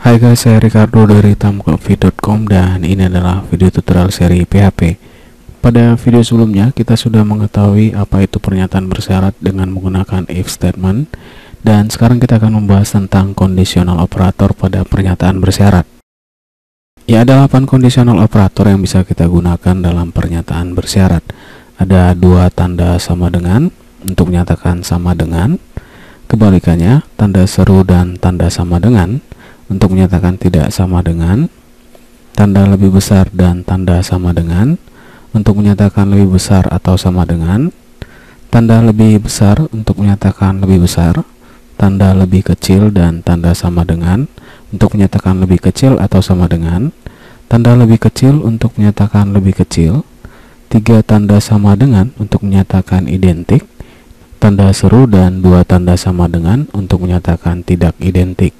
Hai guys, saya Ricardo dari tamkulfi.com dan ini adalah video tutorial seri PHP. Pada video sebelumnya kita sudah mengetahui apa itu pernyataan bersyarat dengan menggunakan if statement, dan sekarang kita akan membahas tentang conditional operator pada pernyataan bersyarat. Ya, ada 8 conditional operator yang bisa kita gunakan dalam pernyataan bersyarat. Ada 2 tanda sama dengan untuk menyatakan sama dengan, kebalikannya tanda seru dan tanda sama dengan untuk menyatakan tidak sama dengan, tanda lebih besar dan tanda sama dengan untuk menyatakan lebih besar atau sama dengan, tanda lebih besar untuk menyatakan lebih besar, tanda lebih kecil dan tanda sama dengan untuk menyatakan lebih kecil atau sama dengan, tanda lebih kecil untuk menyatakan lebih kecil, 3 tanda sama dengan untuk menyatakan identik, tanda seru, dan 2 tanda sama dengan untuk menyatakan tidak identik.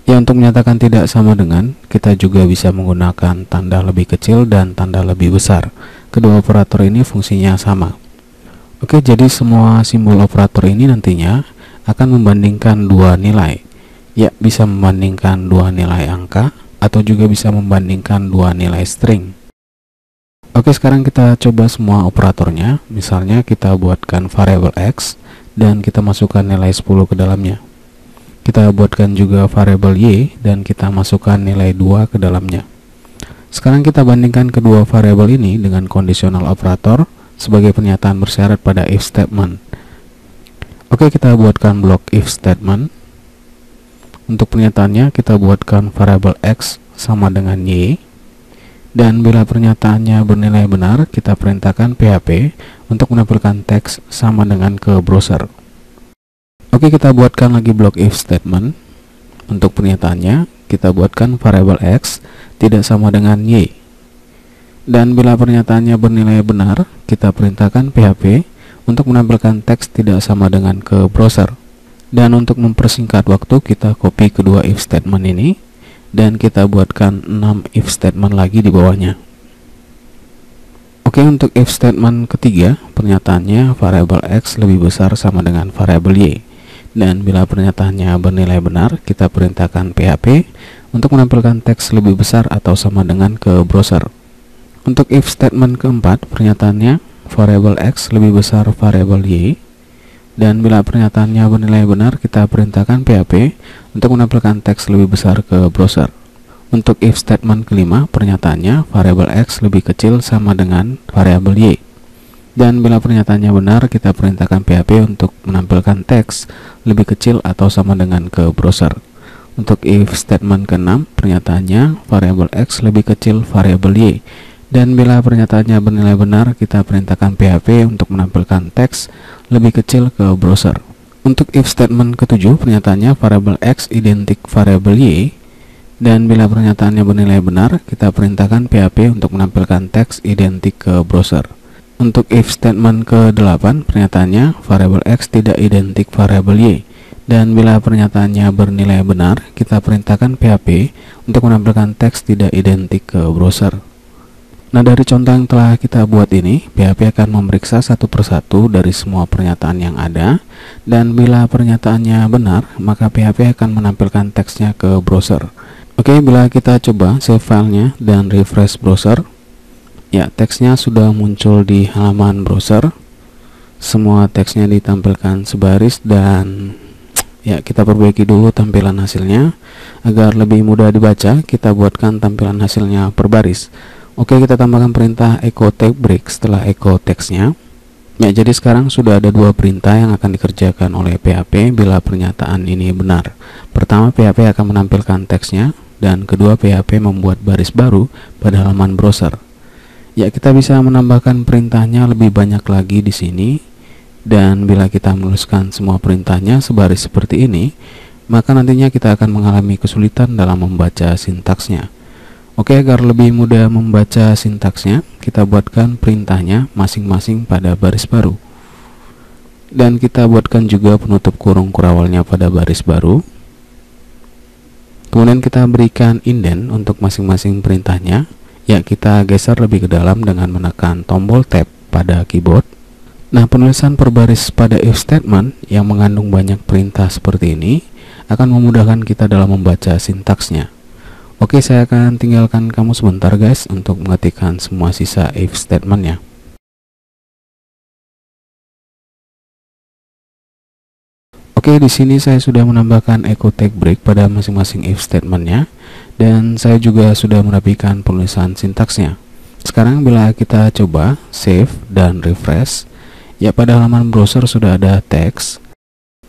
Ya, untuk menyatakan tidak sama dengan, kita juga bisa menggunakan tanda lebih kecil dan tanda lebih besar. Kedua operator ini fungsinya sama. Oke, jadi semua simbol operator ini nantinya akan membandingkan 2 nilai. Ya, bisa membandingkan 2 nilai angka atau juga bisa membandingkan 2 nilai string. Oke, sekarang kita coba semua operatornya. Misalnya kita buatkan variabel X dan kita masukkan nilai 10 ke dalamnya. Kita buatkan juga variabel Y dan kita masukkan nilai 2 ke dalamnya. Sekarang kita bandingkan kedua variabel ini dengan conditional operator sebagai pernyataan bersyarat pada if statement. Oke, kita buatkan blok if statement. Untuk pernyataannya kita buatkan variabel X sama dengan Y, dan bila pernyataannya bernilai benar kita perintahkan PHP untuk menampilkan teks sama dengan ke browser. Oke, kita buatkan lagi blok if statement. Untuk pernyataannya kita buatkan variabel X tidak sama dengan Y, dan bila pernyataannya bernilai benar kita perintahkan PHP untuk menampilkan teks tidak sama dengan ke browser. Dan untuk mempersingkat waktu kita copy kedua if statement ini dan kita buatkan 6 if statement lagi di bawahnya. Oke, untuk if statement ketiga pernyataannya variabel X lebih besar sama dengan variabel Y, dan bila pernyataannya bernilai benar kita perintahkan PHP untuk menampilkan teks lebih besar atau sama dengan ke browser. Untuk if statement keempat pernyataannya variabel X lebih besar variabel Y, dan bila pernyataannya bernilai benar kita perintahkan PHP untuk menampilkan teks lebih besar ke browser. Untuk if statement kelima pernyataannya variabel X lebih kecil sama dengan variabel Y, dan bila pernyataannya benar kita perintahkan PHP untuk menampilkan teks lebih kecil atau sama dengan ke browser. Untuk if statement ke-6 pernyataannya variabel X lebih kecil variabel Y, dan bila pernyataannya bernilai benar kita perintahkan PHP untuk menampilkan teks lebih kecil ke browser. Untuk if statement ke-7 pernyataannya variabel X identik variabel Y, dan bila pernyataannya bernilai benar kita perintahkan PHP untuk menampilkan teks identik ke browser. Untuk if statement ke-8 pernyataannya variabel X tidak identik variabel Y, dan bila pernyataannya bernilai benar kita perintahkan PHP untuk menampilkan teks tidak identik ke browser. Nah, dari contoh yang telah kita buat ini, PHP akan memeriksa satu persatu dari semua pernyataan yang ada, dan bila pernyataannya benar maka PHP akan menampilkan teksnya ke browser. Oke, bila kita coba save filenya dan refresh browser, ya, teksnya sudah muncul di halaman browser. Semua teksnya ditampilkan sebaris, dan ya, kita perbaiki dulu tampilan hasilnya agar lebih mudah dibaca. Kita buatkan tampilan hasilnya per baris. Oke, kita tambahkan perintah echo tag break setelah echo teksnya. Ya, jadi sekarang sudah ada 2 perintah yang akan dikerjakan oleh PHP bila pernyataan ini benar. Pertama, PHP akan menampilkan teksnya, dan kedua, PHP membuat baris baru pada halaman browser. Ya, kita bisa menambahkan perintahnya lebih banyak lagi di sini, dan bila kita menuliskan semua perintahnya sebaris seperti ini, maka nantinya kita akan mengalami kesulitan dalam membaca sintaksnya. Oke, agar lebih mudah membaca sintaksnya, kita buatkan perintahnya masing-masing pada baris baru, dan kita buatkan juga penutup kurung kurawalnya pada baris baru. Kemudian kita berikan indent untuk masing-masing perintahnya. Ya, kita geser lebih ke dalam dengan menekan tombol tab pada keyboard. Nah, penulisan per baris pada if statement yang mengandung banyak perintah seperti ini akan memudahkan kita dalam membaca sintaksnya. Oke, saya akan tinggalkan kamu sebentar guys untuk mengetikkan semua sisa if statementnya. Oke, di sini saya sudah menambahkan echo tag break pada masing-masing if statementnya, dan saya juga sudah merapikan penulisan sintaksnya. Sekarang bila kita coba save dan refresh, ya pada halaman browser sudah ada teks.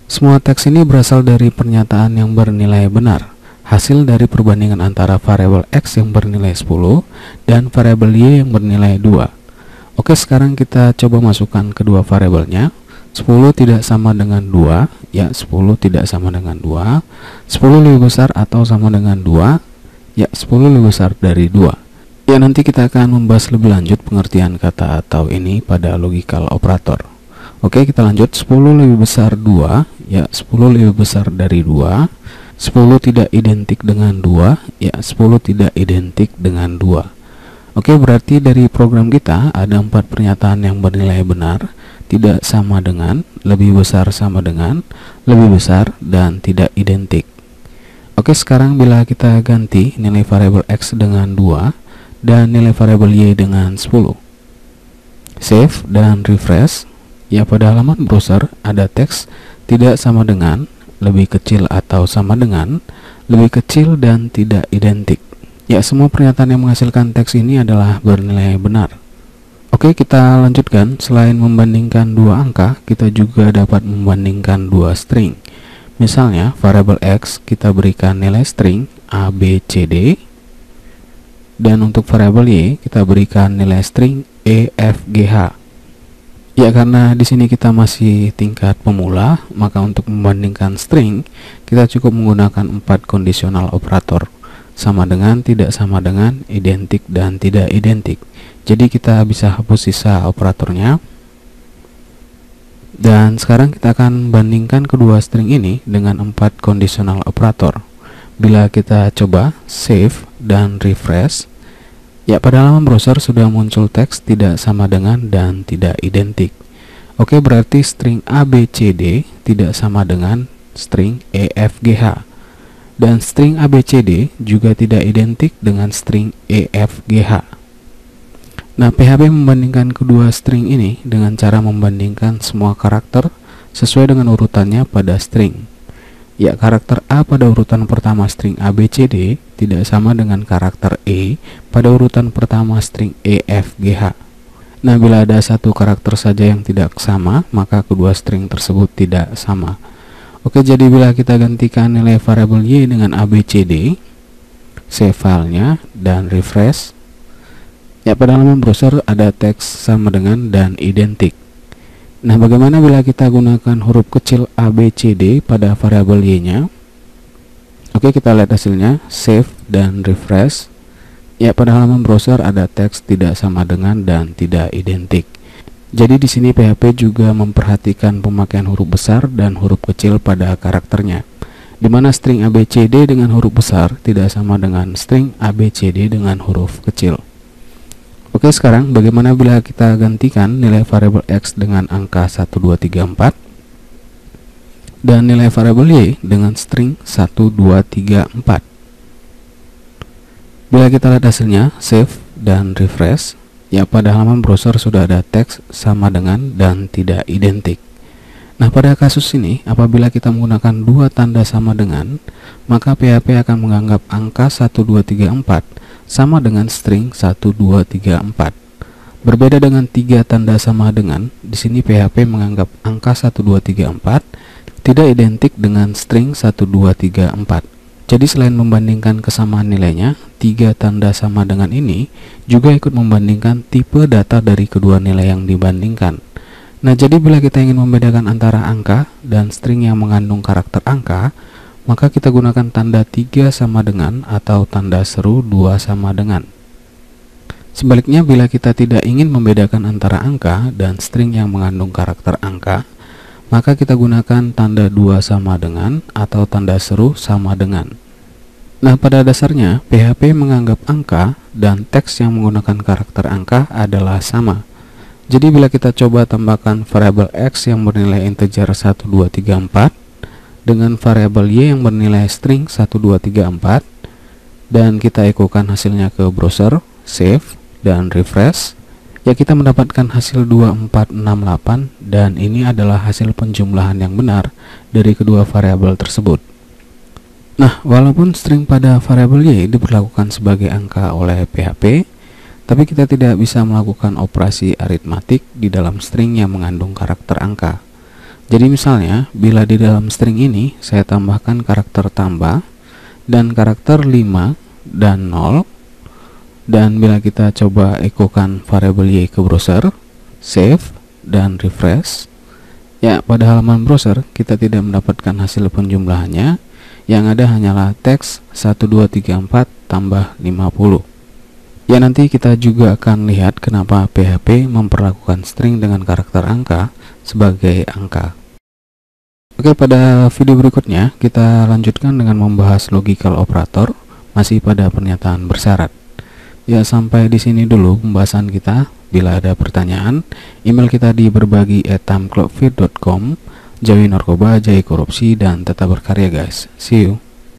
Semua teks ini berasal dari pernyataan yang bernilai benar, hasil dari perbandingan antara variabel X yang bernilai 10 dan variabel Y yang bernilai 2. Oke, sekarang kita coba masukkan kedua variabelnya. 10 tidak sama dengan 2, ya 10 tidak sama dengan 2. 10 lebih besar atau sama dengan 2, ya 10 lebih besar dari 2. Ya, nanti kita akan membahas lebih lanjut pengertian kata atau ini pada logical operator. Oke, kita lanjut. 10 lebih besar 2, ya 10 lebih besar dari 2. 10 tidak identik dengan 2, ya 10 tidak identik dengan 2. Oke, berarti dari program kita ada 4 pernyataan yang bernilai benar, tidak sama dengan, lebih besar sama dengan, lebih besar, dan tidak identik. Oke, sekarang bila kita ganti nilai variabel X dengan 2 dan nilai variabel Y dengan 10, save dan refresh, ya pada halaman browser ada teks tidak sama dengan, lebih kecil atau sama dengan, lebih kecil, dan tidak identik. Ya, semua pernyataan yang menghasilkan teks ini adalah bernilai benar. Oke, kita lanjutkan. Selain membandingkan dua angka, kita juga dapat membandingkan dua string. Misalnya, variabel X kita berikan nilai string A, B, C, D, dan untuk variabel Y kita berikan nilai string E, F, G, H. Ya, karena di sini kita masih tingkat pemula, maka untuk membandingkan string kita cukup menggunakan 4 kondisional operator: sama dengan, tidak sama dengan, identik, dan tidak identik. Jadi kita bisa hapus sisa operatornya. Dan sekarang kita akan bandingkan kedua string ini dengan 4 kondisional operator. Bila kita coba save dan refresh, ya pada halaman browser sudah muncul teks tidak sama dengan dan tidak identik. Oke, berarti string A, B, C, D tidak sama dengan string E, F, G, H. Dan string A, B, C, D juga tidak identik dengan string E, F, G, H. Nah, PHP membandingkan kedua string ini dengan cara membandingkan semua karakter sesuai dengan urutannya pada string. Ya, karakter A pada urutan pertama string A, B, C, D tidak sama dengan karakter E pada urutan pertama string E, F, G, H. Nah, bila ada satu karakter saja yang tidak sama, maka kedua string tersebut tidak sama. Oke, jadi bila kita gantikan nilai variabel Y dengan A, B, C, D, save filenya dan refresh, ya pada halaman browser ada teks sama dengan dan identik. Nah, bagaimana bila kita gunakan huruf kecil A, B, C, D pada variabel Y-nya? Oke, kita lihat hasilnya, save dan refresh. Ya, pada halaman browser ada teks tidak sama dengan dan tidak identik. Jadi di sini PHP juga memperhatikan pemakaian huruf besar dan huruf kecil pada karakternya, di mana string A, B, C, D dengan huruf besar tidak sama dengan string A, B, C, D dengan huruf kecil. Oke, sekarang bagaimana bila kita gantikan nilai variabel X dengan angka 1, 2, 3, 4 dan nilai variabel Y dengan string 1, 2, 3, 4. Bila kita lihat hasilnya, save dan refresh, ya pada halaman browser sudah ada teks sama dengan dan tidak identik. Nah, pada kasus ini apabila kita menggunakan dua tanda sama dengan, maka PHP akan menganggap angka 1, 2, 3, 4 sama dengan string 1, 2, 3, 4. Berbeda dengan 3 tanda sama dengan, di sini PHP menganggap angka 1, 2, 3, 4 tidak identik dengan string 1, 2, 3, 4. Jadi selain membandingkan kesamaan nilainya, 3 tanda sama dengan ini juga ikut membandingkan tipe data dari kedua nilai yang dibandingkan. Nah, jadi bila kita ingin membedakan antara angka dan string yang mengandung karakter angka, maka kita gunakan tanda 3 sama dengan atau tanda seru 2 sama dengan. Sebaliknya, bila kita tidak ingin membedakan antara angka dan string yang mengandung karakter angka, maka kita gunakan tanda 2 sama dengan atau tanda seru sama dengan. Nah, pada dasarnya PHP menganggap angka dan teks yang menggunakan karakter angka adalah sama. Jadi bila kita coba tambahkan variabel X yang bernilai integer 1, 2, 3, 4 dengan variabel y yang bernilai string 1234 dan kita ekokan hasilnya ke browser, save, dan refresh, ya kita mendapatkan hasil 2468 dan ini adalah hasil penjumlahan yang benar dari kedua variabel tersebut. Nah, walaupun string pada variabel y diperlakukan sebagai angka oleh PHP, tapi kita tidak bisa melakukan operasi aritmatik di dalam string yang mengandung karakter angka. Jadi misalnya, bila di dalam string ini saya tambahkan karakter tambah dan karakter 5 dan 0, dan bila kita coba ekokan variabel y ke browser, save, dan refresh, ya pada halaman browser kita tidak mendapatkan hasil penjumlahannya, yang ada hanyalah teks 1234 tambah 50. Ya, nanti kita juga akan lihat kenapa PHP memperlakukan string dengan karakter angka sebagai angka. Oke, pada video berikutnya kita lanjutkan dengan membahas logical operator, masih pada pernyataan bersyarat. Ya, sampai di sini dulu pembahasan kita. Bila ada pertanyaan, email kita di berbagi@tamclubfeed.com. Jauhi narkoba, jauhi korupsi, dan tetap berkarya guys. See you.